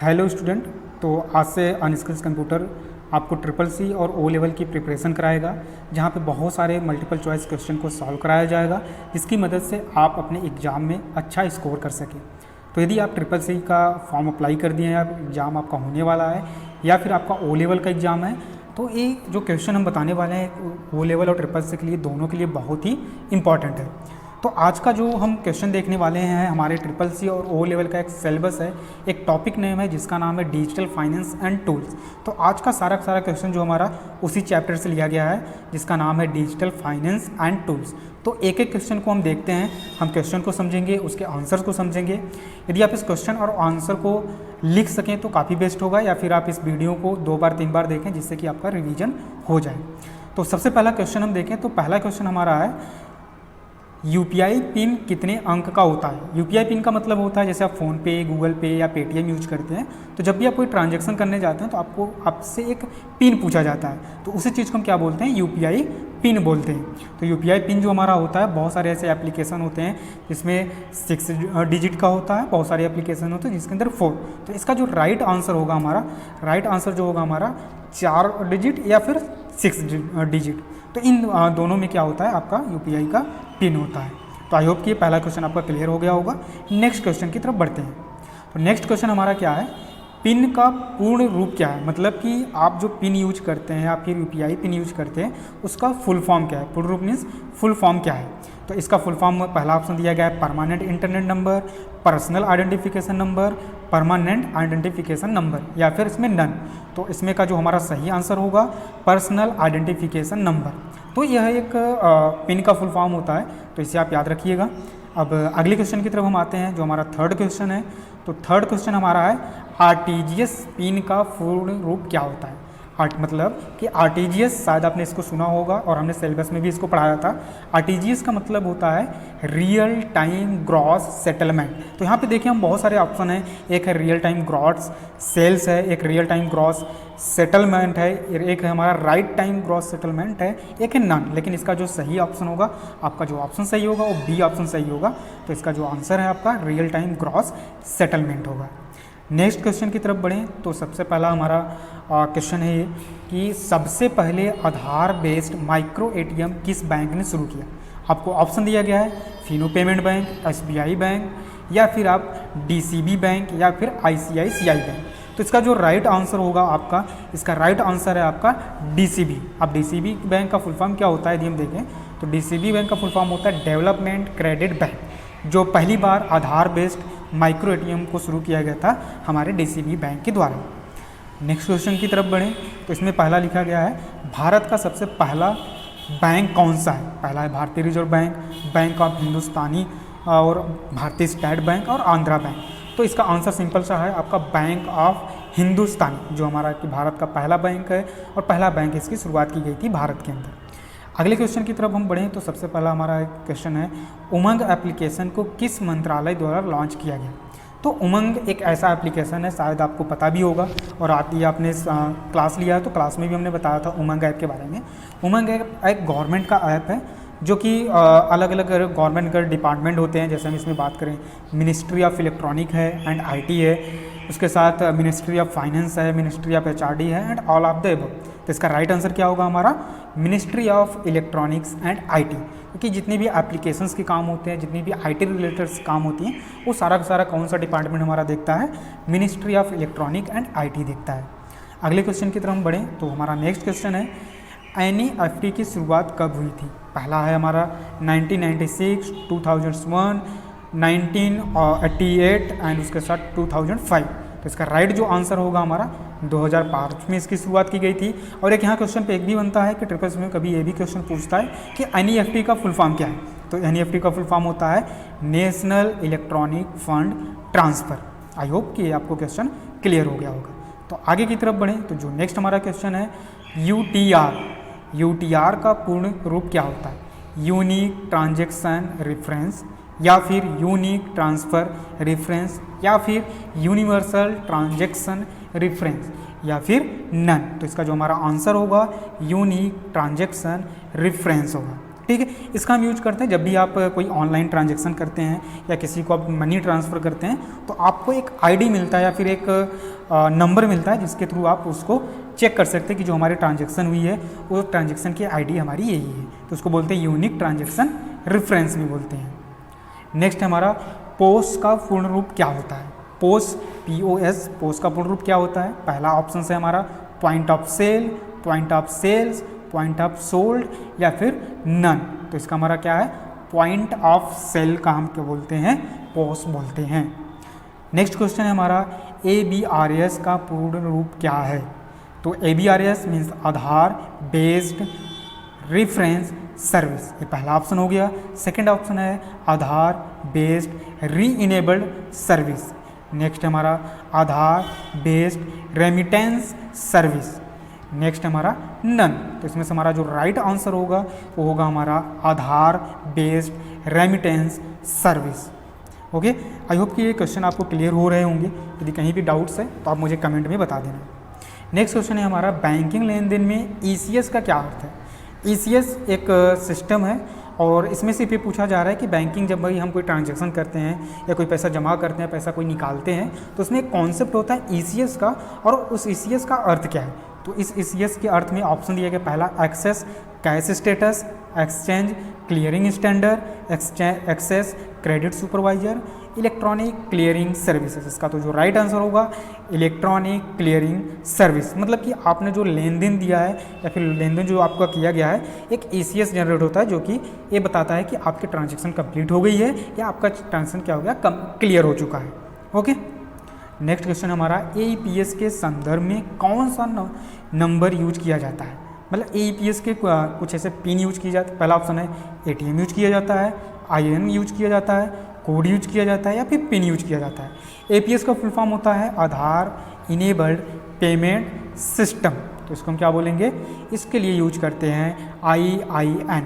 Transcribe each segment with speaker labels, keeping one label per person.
Speaker 1: Hello student. तो आज से अनस्किल्स कंप्यूटर आपको ट्रिपल सी और ओ लेवल की प्रिपरेशन कराएगा, जहाँ पे बहुत सारे मल्टीपल चॉइस क्वेश्चन को सॉल्व कराया जाएगा, जिसकी मदद से आप अपने एग्ज़ाम में अच्छा स्कोर कर सकें। तो यदि आप ट्रिपल सी का फॉर्म अप्लाई कर दिए हैं, या एग्ज़ाम आपका होने वाला है, या फिर आपका ओ लेवल का एग्ज़ाम है, तो ये जो क्वेश्चन हम बताने वाले हैं ओ लेवल और ट्रिपल सी के लिए, दोनों के लिए बहुत ही इंपॉर्टेंट है। तो आज का जो हम क्वेश्चन देखने वाले हैं, हमारे ट्रिपल सी और ओ लेवल का एक सिलेबस है, एक टॉपिक नेम है जिसका नाम है डिजिटल फाइनेंस एंड टूल्स। तो आज का सारा क्वेश्चन जो हमारा उसी चैप्टर से लिया गया है, जिसका नाम है डिजिटल फाइनेंस एंड टूल्स। तो एक एक क्वेश्चन को हम देखते हैं, हम क्वेश्चन को समझेंगे, उसके आंसर्स को समझेंगे। यदि आप इस क्वेश्चन और आंसर को लिख सकें तो काफ़ी बेस्ट होगा, या फिर आप इस वीडियो को 2 बार 3 बार देखें, जिससे कि आपका रिवीजन हो जाए। तो सबसे पहला क्वेश्चन हम देखें, तो पहला क्वेश्चन हमारा है यूपीआई पिन कितने अंक का होता है। यूपीआई पिन का मतलब होता है, जैसे आप फ़ोन पे, गूगल पे या पेटीएम यूज करते हैं, तो जब भी आप कोई ट्रांजैक्शन करने जाते हैं तो आपको आपसे एक पिन पूछा जाता है, तो उसी चीज़ को हम क्या बोलते हैं, यूपीआई पिन बोलते हैं। तो यूपीआई पिन जो हमारा होता है, बहुत सारे ऐसे एप्लीकेशन होते हैं जिसमें 6 डिजिट का होता है, बहुत सारे एप्लीकेशन होते हैं जिसके अंदर 4। तो इसका जो राइट आंसर होगा हमारा, राइट आंसर जो होगा हमारा 4 डिजिट या फिर 6 डिजिट। तो इन दोनों में क्या होता है, आपका यूपीआई का पिन होता है। तो आई होप कि पहला क्वेश्चन आपका क्लियर हो गया होगा। नेक्स्ट क्वेश्चन की तरफ बढ़ते हैं। तो नेक्स्ट क्वेश्चन हमारा क्या है, पिन का पूर्ण रूप क्या है। मतलब कि आप जो पिन यूज करते हैं या फिर यूपीआई पिन यूज करते हैं, उसका फुल फॉर्म क्या है। पूर्ण रूप मीन्स फुल फॉर्म क्या है। तो इसका फुल फॉर्म पहला ऑप्शन दिया गया है permanent internet number, personal identification number, permanent identification number, या फिर इसमें नन। तो इसमें का जो हमारा सही आंसर होगा पर्सनल आइडेंटिफिकेशन नंबर। तो यह एक पिन का फुल फॉर्म होता है, तो इसे आप याद रखिएगा। अब अगले क्वेश्चन की तरफ हम आते हैं, जो हमारा थर्ड क्वेश्चन है। तो थर्ड क्वेश्चन हमारा है आरटीजीएस पिन का पूर्ण रूप क्या होता है। मतलब कि आरटीजीएस, शायद आपने इसको सुना होगा और हमने सिलेबस में भी इसको पढ़ाया था। आरटीजीएस का मतलब होता है रियल टाइम ग्रॉस सेटलमेंट। तो यहाँ पे देखिए हम बहुत सारे ऑप्शन हैं, एक है रियल टाइम ग्रॉस सेल्स है, एक रियल टाइम ग्रॉस सेटलमेंट है, एक है हमारा राइट टाइम ग्रॉस सेटलमेंट है, एक है नन। लेकिन इसका जो सही ऑप्शन होगा, आपका जो ऑप्शन सही होगा वो बी ऑप्शन सही होगा। तो इसका जो आंसर है आपका रियल टाइम ग्रॉस सेटलमेंट होगा। नेक्स्ट क्वेश्चन की तरफ बढ़ें, तो सबसे पहला हमारा क्वेश्चन है ये कि सबसे पहले आधार बेस्ड माइक्रो एटीएम किस बैंक ने शुरू किया। आपको ऑप्शन दिया गया है Fino payment bank, SBI bank, या फिर आप डीसीबी बैंक, या फिर आईसीआईसीआई बैंक। तो इसका जो राइट आंसर होगा आपका, इसका राइट आंसर है आपका डीसीबी। अब डीसीबी बैंक का फुल फॉर्म क्या होता है यदि हम देखें, तो डीसीबी बैंक का फुल फॉर्म होता है डेवलपमेंट क्रेडिट बैंक, जो पहली बार आधार बेस्ड माइक्रो एटीएम को शुरू किया गया था हमारे डीसीबी बैंक के द्वारा। नेक्स्ट क्वेश्चन की तरफ बढ़ें, तो इसमें पहला लिखा गया है भारत का सबसे पहला बैंक कौन सा है। पहला है भारतीय रिजर्व बैंक, बैंक ऑफ हिंदुस्तानी और भारतीय स्टेट बैंक और आंध्रा बैंक। तो इसका आंसर सिंपल सा है आपका बैंक ऑफ हिंदुस्तानी, जो हमारा कि भारत का पहला बैंक है और पहला बैंक इसकी शुरुआत की गई थी भारत के अंदर। अगले क्वेश्चन की तरफ हम बढ़ें, तो सबसे पहला हमारा क्वेश्चन है उमंग एप्लीकेशन को किस मंत्रालय द्वारा लॉन्च किया गया। तो उमंग एक ऐसा एप्लीकेशन है, शायद आपको पता भी होगा, और आती आपने क्लास लिया है तो क्लास में भी हमने बताया था उमंग ऐप के बारे में। उमंग ऐप एक गवर्नमेंट का ऐप है, जो कि अलग अलग गवर्नमेंट के डिपार्टमेंट होते हैं। जैसे हम इसमें बात करें, मिनिस्ट्री ऑफ इलेक्ट्रॉनिक है एंड आईटी है, उसके साथ मिनिस्ट्री ऑफ फाइनेंस है, मिनिस्ट्री ऑफ एचआरडी है, and all of the above. तो इसका राइट आंसर क्या होगा हमारा, ministry of electronics and IT. क्योंकि जितने भी एप्लीकेशंस के काम होते हैं, जितनी भी आईटी रिलेटेड काम होती हैं, वो सारा का सारा कौन सा डिपार्टमेंट हमारा देखता है, ministry of electronic and IT देखता है। अगले क्वेश्चन की तरफ हम बढ़ें, तो हमारा नेक्स्ट क्वेश्चन है एनईएफटी की शुरुआत कब हुई थी। पहला है हमारा 1996, 2001, 1988 एंड उसके साथ 2005। तो इसका राइट जो आंसर होगा हमारा 2005 में इसकी शुरुआत की गई थी। और एक यहाँ क्वेश्चन पे एक भी बनता है कि ट्रिपल में कभी ये भी क्वेश्चन पूछता है कि एनईएफटी का फुल फॉर्म क्या है। तो एनईएफटी का फुल फॉर्म होता है नेशनल इलेक्ट्रॉनिक फंड ट्रांसफ़र। आई होप कि आपको क्वेश्चन क्लियर हो गया होगा। तो आगे की तरफ बढ़ें, तो जो नेक्स्ट हमारा क्वेश्चन है यूटीआर। यूटीआर का पूर्ण रूप क्या होता है, यूनिक ट्रांजैक्शन रेफरेंस, या फिर यूनिक ट्रांसफ़र रेफरेंस, या फिर यूनिवर्सल ट्रांजैक्शन रेफरेंस, या फिर नन। तो इसका जो हमारा आंसर होगा यूनिक ट्रांजैक्शन रेफरेंस होगा। ठीक है। इसका हम यूज करते हैं जब भी आप कोई ऑनलाइन ट्रांजैक्शन करते हैं या किसी को आप मनी ट्रांसफ़र करते हैं तो आपको एक आईडी मिलता है या फिर एक नंबर मिलता है जिसके थ्रू आप उसको चेक कर सकते हैं कि जो हमारी ट्रांजैक्शन हुई है वो ट्रांजैक्शन की आईडी हमारी यही है, तो उसको बोलते हैं यूनिक ट्रांजैक्शन रेफरेंस भी बोलते हैं। नेक्स्ट हमारा पोस का पूर्ण रूप क्या होता है। पोस POS पोस का पूर्ण रूप क्या होता है। पहला ऑप्शन है हमारा point of sale, point of sales, point of sold या फिर नन। तो इसका हमारा क्या है, पॉइंट ऑफ सेल का हम क्या बोलते हैं, पोस बोलते हैं। नेक्स्ट क्वेश्चन है हमारा ABRS का पूर्ण रूप क्या है। तो ABRS मीन्स आधार बेस्ड रेफरेंस सर्विस, ये पहला ऑप्शन हो गया। सेकंड ऑप्शन है आधार बेस्ड री इनेबल्ड सर्विस। नेक्स्ट हमारा Aadhaar based remittance service. Next हमारा नन। तो इसमें से हमारा जो राइट आंसर होगा वो होगा हमारा Aadhaar based remittance service. Okay, I hope कि ये क्वेश्चन आपको क्लियर हो रहे होंगे। यदि कहीं भी डाउट्स है तो आप मुझे कमेंट में बता देना। नेक्स्ट क्वेश्चन है हमारा बैंकिंग लेन देन में ECS का क्या अर्थ है। ECS एक सिस्टम है और इसमें से भी पूछा जा रहा है कि बैंकिंग जब भाई हम कोई ट्रांजैक्शन करते हैं या कोई पैसा जमा करते हैं, पैसा कोई निकालते हैं, तो उसमें एक कॉन्सेप्ट होता है ECS का, और उस ECS का अर्थ क्या है। तो इस ECS के अर्थ में ऑप्शन दिया गया, पहला access cash status, exchange clearing standard, access credit supervisor, electronic clearing services. इसका तो जो राइट आंसर होगा इलेक्ट्रॉनिक क्लियरिंग सर्विस। मतलब कि आपने जो लेन देन दिया है या फिर लेन देन जो आपका किया गया है, एक ECS जनरेट होता है जो कि ये बताता है कि आपकी ट्रांजैक्शन कंप्लीट हो गई है या आपका ट्रांजैक्शन क्या हो गया, क्लियर हो चुका है। ओके, नेक्स्ट क्वेश्चन हमारा AEPS के संदर्भ में कौन सा नंबर यूज किया जाता है। मतलब AEPS के कुछ ऐसे पिन यूज किए जाते हैं। पहला ऑप्शन है ATM यूज किया जाता है, IN यूज किया जाता है, कोड यूज किया जाता है या फिर पिन यूज किया जाता है। APS का फुल फॉर्म होता है आधार इनेबल्ड पेमेंट सिस्टम। तो इसको हम क्या बोलेंगे, इसके लिए यूज करते हैं IIN,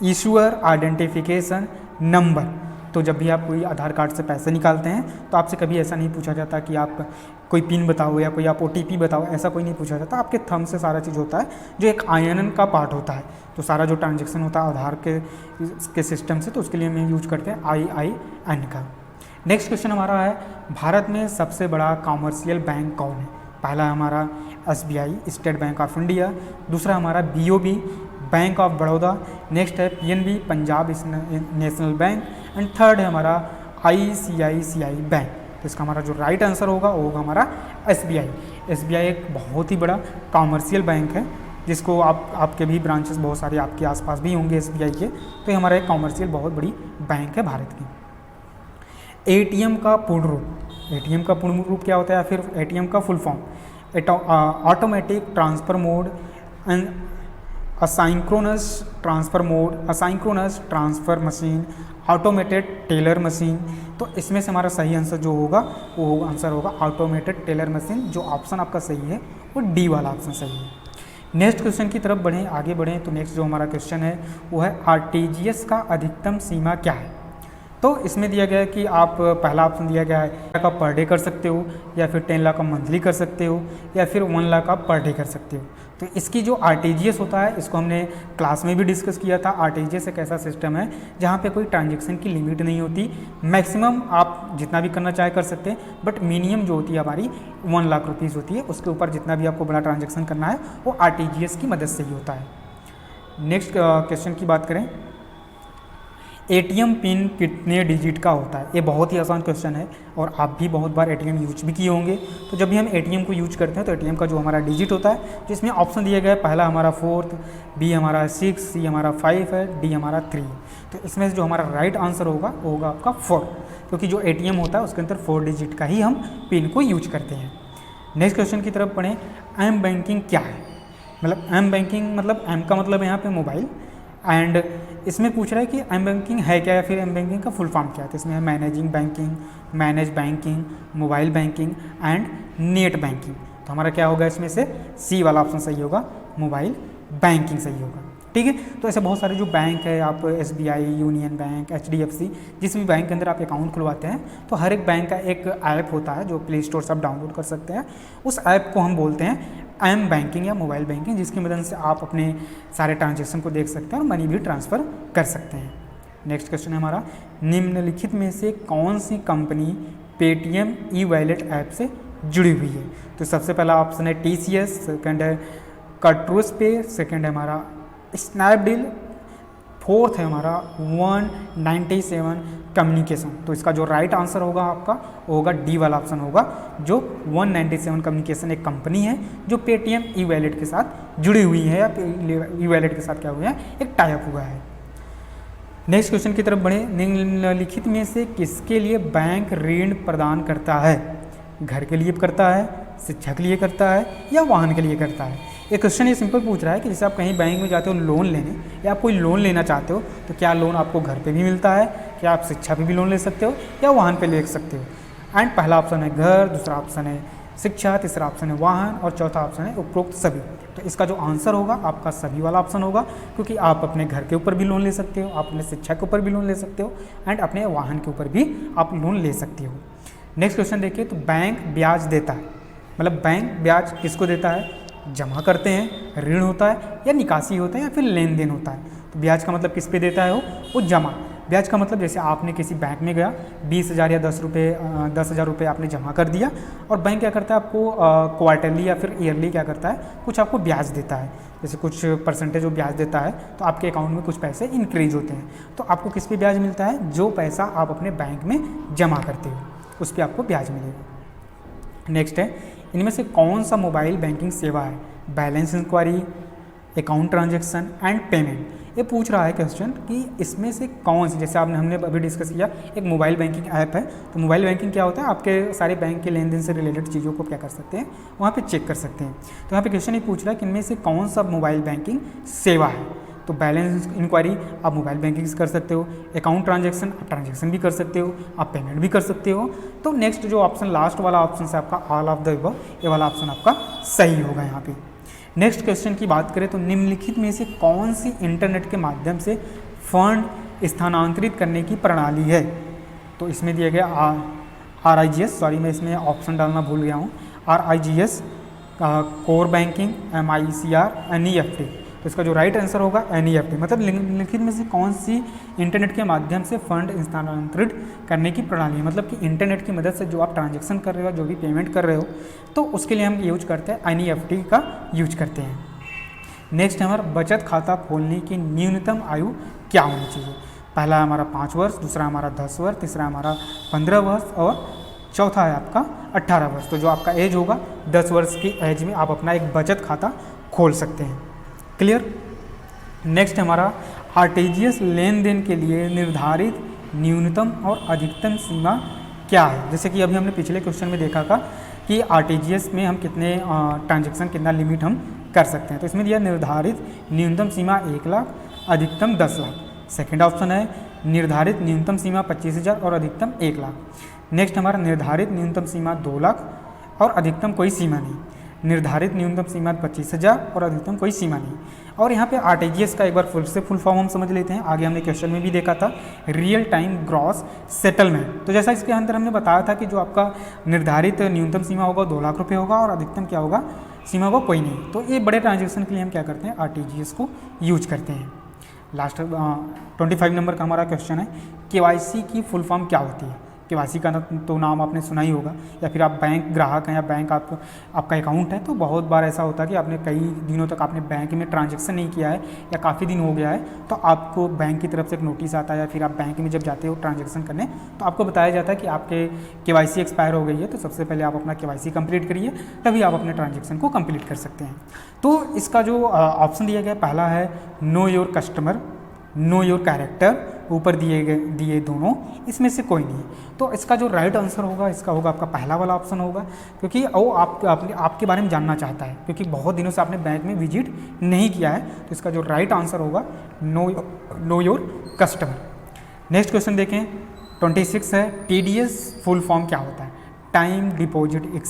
Speaker 1: इशूअर आइडेंटिफिकेशन नंबर। तो जब भी आप कोई आधार कार्ड से पैसे निकालते हैं तो आपसे कभी ऐसा नहीं पूछा जाता कि आप कोई पिन बताओ या कोई आप OTP बताओ, ऐसा कोई नहीं पूछा जाता। आपके थंब से सारा चीज़ होता है जो एक INN का पार्ट होता है। तो सारा जो ट्रांजैक्शन होता है आधार के सिस्टम से, तो उसके लिए हम यूज करते हैं IIN का। नेक्स्ट क्वेश्चन हमारा है भारत में सबसे बड़ा कॉमर्शियल बैंक कौन है। पहला हमारा SBI state bank of India, दूसरा हमारा BOB bank of Baroda, next है PNB Punjab national bank, and third है हमारा ICICI बैंक। तो इसका हमारा जो राइट आंसर होगा वो होगा हमारा SBI। SBI एक बहुत ही बड़ा कॉमर्शियल बैंक है जिसको आपके भी ब्रांचेस बहुत सारे आपके आसपास भी होंगे SBI के। तो ये हमारा एक कॉमर्शियल बहुत बड़ी बैंक है भारत की। ATM का पूर्ण रूप, ATM का पूर्ण रूप क्या होता है या फिर ATM का full form, automatic transfer mode and asynchronous transfer mode, asynchronous transfer machine, automated teller machine. तो इसमें से हमारा सही आंसर जो होगा वो आंसर होगा ऑटोमेटेड टेलर मशीन। जो ऑप्शन आपका सही है वो D वाला ऑप्शन सही है। नेक्स्ट क्वेश्चन की तरफ बढ़ें, आगे बढ़ें। तो नेक्स्ट जो हमारा क्वेश्चन है वो है RTGS का अधिकतम सीमा क्या है। तो इसमें दिया गया है कि आप, पहला ऑप्शन दिया गया है 1 लाख आप पर डे कर सकते हो या फिर 10 लाख आप मंथली कर सकते हो या फिर 1 लाख आप पर डे कर सकते हो। तो इसकी जो RTGS होता है इसको हमने क्लास में भी डिस्कस किया था। RTGS एक ऐसा सिस्टम है जहाँ पे कोई ट्रांजैक्शन की लिमिट नहीं होती, मैक्सिमम आप जितना भी करना चाहे कर सकते हैं, बट मिनिमम जो होती है हमारी 1 लाख रुपीज़ होती है। उसके ऊपर जितना भी आपको बड़ा ट्रांजैक्शन करना है वो RTGS की मदद से ही होता है। नेक्स्ट क्वेश्चन की बात करें, ATM पिन कितने डिजिट का होता है। ये बहुत ही आसान क्वेश्चन है और आप भी बहुत बार ATM यूज भी किए होंगे। तो जब भी हम ATM को यूज करते हैं तो ATM का जो हमारा डिजिट होता है, जिसमें ऑप्शन दिया गया है, पहला हमारा 4, B हमारा 6, C हमारा 5 है, D हमारा 3। तो इसमें से जो हमारा राइट आंसर होगा वो होगा आपका 4, क्योंकि जो ATM होता है उसके अंदर 4 डिजिट का ही हम पिन को यूज करते हैं। नेक्स्ट क्वेश्चन की तरफ पढ़ें, M बैंकिंग क्या है। मतलब M बैंकिंग मतलब M का मतलब यहाँ पे मोबाइल, एंड इसमें पूछ रहा है कि M बैंकिंग है क्या या फिर M बैंकिंग का फुल फॉर्म क्या है। तो इसमें है managing banking, manage banking, mobile banking and net banking. तो हमारा क्या होगा इसमें से, C वाला ऑप्शन सही होगा, मोबाइल बैंकिंग सही होगा। ठीक है, तो ऐसे बहुत सारे जो बैंक है, आप SBI, यूनियन बैंक, HDFC, जिस भी बैंक के अंदर आप अकाउंट खुलवाते हैं तो हर एक बैंक का एक ऐप होता है जो प्ले स्टोर से आप डाउनलोड कर सकते हैं। उस ऐप को हम बोलते हैं एम बैंकिंग या मोबाइल बैंकिंग, जिसकी मदद से आप अपने सारे ट्रांजेक्शन को देख सकते हैं और मनी भी ट्रांसफ़र कर सकते हैं। नेक्स्ट क्वेश्चन है हमारा, निम्नलिखित में से कौन सी company Paytm e wallet app से जुड़ी हुई है? तो सबसे पहला ऑप्शन है TCS, सेकंड है कटरूस पे, सेकंड है हमारा स्नैपडील, फोर्थ है हमारा 197 कम्युनिकेशन। तो इसका जो राइट आंसर होगा आपका वो होगा डी वाला ऑप्शन होगा, जो 197 कम्युनिकेशन एक कंपनी है जो पेटीएम ई वॉलेट के साथ जुड़ी हुई है या ई वॉलेट के साथ क्या हुआ है, एक टाई अप हुआ है। नेक्स्ट क्वेश्चन की तरफ बढ़े, निम्नलिखित में से किसके लिए बैंक ऋण प्रदान करता है? घर के लिए करता है, शिक्षा के लिए करता है या वाहन के लिए करता है? ये क्वेश्चन ये सिंपल पूछ रहा है कि जैसे आप कहीं बैंक में जाते हो लोन लेने या आप कोई लोन लेना चाहते हो तो क्या लोन आपको घर पे भी मिलता है, क्या आप शिक्षा पे भी लोन ले सकते हो या वाहन पे ले सकते हो। एंड पहला ऑप्शन है घर, दूसरा ऑप्शन है शिक्षा, तीसरा ऑप्शन है वाहन और चौथा ऑप्शन है उपरोक्त सभी। तो इसका जो आंसर होगा आपका सभी वाला ऑप्शन होगा, क्योंकि आप अपने घर के ऊपर भी लोन ले सकते हो, आप अपने शिक्षा के ऊपर भी लोन ले सकते हो एंड अपने वाहन के ऊपर भी आप लोन ले सकते हो। नेक्स्ट क्वेश्चन देखिए, तो बैंक ब्याज देता है, मतलब बैंक ब्याज किसको देता है? जमा करते हैं, ऋण होता है या निकासी होता है या फिर लेन देन होता है। तो ब्याज का मतलब किस पे देता है वो जमा। ब्याज का मतलब जैसे आपने किसी बैंक में गया 20,000 या 10,000 रुपये आपने जमा कर दिया और बैंक क्या करता है आपको क्वार्टरली या फिर ईयरली क्या करता है, कुछ आपको ब्याज देता है, जैसे कुछ परसेंटेज वो ब्याज देता है तो आपके अकाउंट में कुछ पैसे इंक्रीज होते हैं। तो आपको किस पे ब्याज मिलता है? जो पैसा आप अपने बैंक में जमा करते हो उस पर आपको ब्याज मिलेगा। नेक्स्ट है, इनमें से कौन सा मोबाइल बैंकिंग सेवा है? Balance inquiry, account transaction and payment. ये पूछ रहा है क्वेश्चन कि इसमें से कौन सी, जैसे हमने अभी डिस्कस किया एक मोबाइल बैंकिंग ऐप है, तो मोबाइल बैंकिंग क्या होता है, आपके सारे बैंक के लेन देन से रिलेटेड चीज़ों को क्या कर सकते हैं, वहाँ पे चेक कर सकते हैं। तो यहाँ पे क्वेश्चन ये पूछ रहा है कि इनमें से कौन सा मोबाइल बैंकिंग सेवा है? तो बैलेंस इंक्वायरी आप मोबाइल बैंकिंग से कर सकते हो, अकाउंट ट्रांजैक्शन आप ट्रांजैक्शन भी कर सकते हो, आप पेमेंट भी कर सकते हो। तो नेक्स्ट जो ऑप्शन लास्ट वाला ऑप्शन है आपका ऑल ऑफ द अबव, ये वाला ऑप्शन आपका सही होगा यहाँ पे। नेक्स्ट क्वेश्चन की बात करें तो निम्नलिखित में से कौन सी इंटरनेट के माध्यम से फंड स्थानांतरित करने की प्रणाली है? तो इसमें दिया गया RIGS, सॉरी मैं इसमें ऑप्शन डालना भूल गया हूँ, RIGS, core banking, MICR, NEFT। तो इसका जो राइट आंसर होगा NEFT, मतलब निम्नलिखित में से कौन सी इंटरनेट के माध्यम से फंड स्थानांतरित करने की प्रणाली है, मतलब कि इंटरनेट की मदद से जो आप ट्रांजैक्शन कर रहे हो, जो भी पेमेंट कर रहे हो, तो उसके लिए हम यूज करते हैं NEFT का यूज करते हैं। नेक्स्ट है हमारा बचत खाता खोलने की न्यूनतम आयु क्या होनी चाहिए? पहला हमारा 5 वर्ष, दूसरा हमारा 10 वर्ष, तीसरा हमारा 15 वर्ष और चौथा है आपका 18 वर्ष। तो जो आपका एज होगा 10 वर्ष की एज में आप अपना एक बचत खाता खोल सकते हैं। क्लियर। नेक्स्ट हमारा आरटीजीएस लेन देन के लिए निर्धारित न्यूनतम और अधिकतम सीमा क्या है? जैसे कि अभी हमने पिछले क्वेश्चन में देखा था कि आरटीजीएस में हम कितने ट्रांजैक्शन, कितना लिमिट हम कर सकते हैं। तो इसमें दिया निर्धारित न्यूनतम सीमा 1 लाख, अधिकतम 10 लाख। सेकेंड ऑप्शन है निर्धारित न्यूनतम सीमा 25,000 और अधिकतम 1 लाख। नेक्स्ट हमारा निर्धारित न्यूनतम सीमा 2 लाख और अधिकतम कोई सीमा नहीं। निर्धारित न्यूनतम सीमा 25,000 और अधिकतम कोई सीमा नहीं। और यहाँ पे आरटीजीएस का एक बार फुल फॉर्म हम समझ लेते हैं। आगे हमने क्वेश्चन में भी देखा था रियल टाइम ग्रॉस सेटलमेंट। तो जैसा इसके अंदर हमने बताया था कि जो आपका निर्धारित न्यूनतम सीमा होगा 2 लाख रुपये होगा और अधिकतम क्या होगा, सीमा होगा कोई नहीं। तो ये बड़े ट्रांजेक्शन के लिए हम क्या करते हैं, आरटीजीएस को यूज करते हैं। लास्ट 25 नंबर का हमारा क्वेश्चन है केवाईसी की फुल फॉर्म क्या होती है? केवाईसी का तो नाम आपने सुना ही होगा, या फिर आप बैंक ग्राहक हैं या बैंक आपका अकाउंट है, तो बहुत बार ऐसा होता है कि आपने कई दिनों तक आपने बैंक में ट्रांजैक्शन नहीं किया है या काफ़ी दिन हो गया है, तो आपको बैंक की तरफ से एक नोटिस आता है या फिर आप बैंक में जब जाते हो ट्रांजैक्शन करने तो आपको बताया जाता है कि आपके केवाईसी एक्सपायर हो गई है, तो सबसे पहले आप अपना केवाईसी कंप्लीट करिए, तभी आप अपने ट्रांजैक्शन को कंप्लीट कर सकते हैं। तो इसका जो ऑप्शन दिया गया पहला है know your customer, know your character, ऊपर दिए दोनों, इसमें से कोई नहीं। तो इसका जो राइट आंसर होगा इसका होगा आपका पहला वाला ऑप्शन होगा, क्योंकि वो आपके बारे में जानना चाहता है, क्योंकि बहुत दिनों से आपने बैंक में विजिट नहीं किया है। तो इसका जो राइट आंसर होगा know your customer. Next question देखें 26 है TDS फुल फॉर्म क्या होता है? Time deposit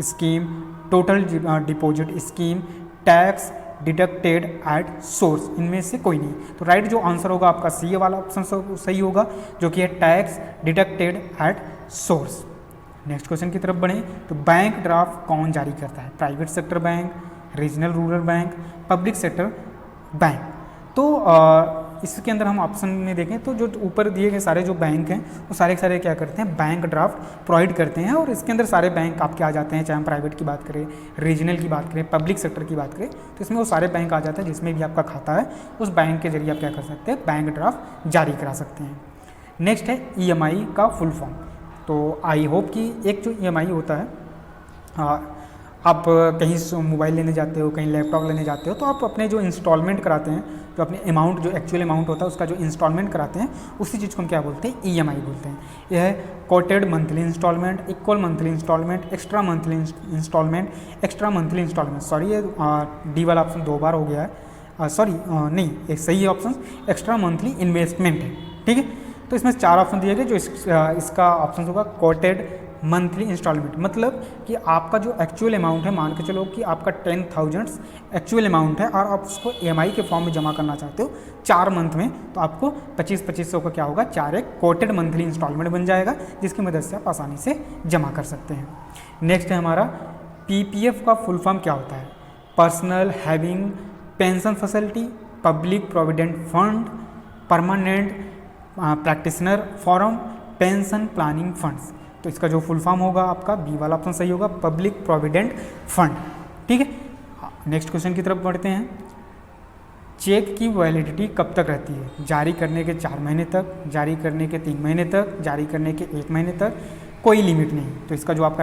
Speaker 1: scheme, total deposit scheme, tax deducted at source, इनमें से कोई नहीं। तो राइट जो आंसर होगा आपका सी वाला ऑप्शन सही होगा, जो कि है tax deducted at source. Next question की तरफ बढ़ें तो बैंक ड्राफ्ट कौन जारी करता है? Private sector bank, regional rural bank, public sector bank. तो इसके अंदर हम ऑप्शन में देखें तो जो ऊपर दिए गए सारे जो बैंक हैं वो सारे के सारे क्या करते हैं, बैंक ड्राफ्ट प्रोवाइड करते हैं, और इसके अंदर सारे बैंक आपके आ जाते हैं, चाहे हम प्राइवेट की बात करें, रीजनल की बात करें, पब्लिक सेक्टर की बात करें, तो इसमें वो सारे बैंक आ जाते हैं जिसमें भी आपका खाता है, उस बैंक के जरिए आप क्या कर सकते हैं, बैंक ड्राफ्ट जारी करा सकते हैं। नेक्स्ट है EMI का फुल फॉर्म। तो आई होप कि एक जो EMI होता है, आप कहीं मोबाइल लेने जाते हो, कहीं लैपटॉप लेने जाते हो, तो आप अपने जो इंस्टॉलमेंट कराते हैं, जो अपने अमाउंट जो एक्चुअल अमाउंट होता है उसका जो इंस्टॉलमेंट कराते हैं, उसी चीज़ को हम क्या बोलते हैं, EMI बोलते हैं। यह है quoted monthly installment, equal monthly installment, extra monthly installment, extra monthly installment. Sorry, ये डी वाला ऑप्शन 2 बार हो गया है, सॉरी नहीं, एक सही ऑप्शन एक्स्ट्रा मंथली इन्वेस्टमेंट है, ठीक है। तो इसमें 4 ऑप्शन दिए गए, जो इसका ऑप्शन होगा कोटेड मंथली इंस्टॉलमेंट, मतलब कि आपका जो एक्चुअल अमाउंट है, मान के चलो कि आपका 10,000 एक्चुअल अमाउंट है और आप उसको EMI के फॉर्म में जमा करना चाहते हो 4 मंथ में, तो आपको 25-25 का क्या होगा, 4 एक कोटेड मंथली इंस्टॉलमेंट बन जाएगा, जिसकी मदद से आप आसानी से जमा कर सकते हैं। नेक्स्ट है हमारा PPF का फुल फॉर्म क्या होता है, personal having pension facility, public provident fund, permanent practitioner forum, pension planning funds. तो इसका जो फुल फॉर्म होगा आपका बी वाला ऑप्शन सही होगा, पब्लिक प्रोविडेंट फंड, ठीक है। नेक्स्ट क्वेश्चन की तरफ बढ़ते हैं। चेक की वैलिडिटी कब तक रहती है, जारी करने के 4 महीने तक, जारी करने के 3 महीने तक, जारी करने के 1 महीने तक, कोई लिमिट नहीं। तो इसका जो आपका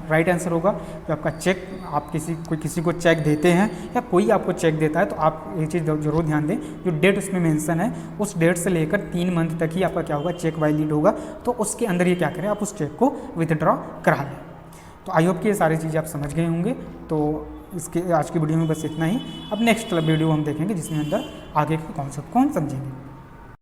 Speaker 1: राइट आंसर होगा, जो आपका चेक, आप किसी को चेक देते हैं या कोई आपको चेक देता है, तो आप ये चीज़ जरूर ध्यान दें, जो डेट उसमें मेंशन है उस डेट से लेकर 3 मंथ तक ही आपका क्या होगा, चेक वैलिड होगा। तो उसके अंदर ये क्या करें, आप उस चेक को विथड्रॉ करा लें। तो आई होप कि ये सारी चीज़ें आप समझ गए होंगे। तो इसके आज की वीडियो में बस इतना ही। अब नेक्स्ट वीडियो हम देखेंगे जिसमें अंदर आगे के कॉन्सेप्ट को हम समझेंगे।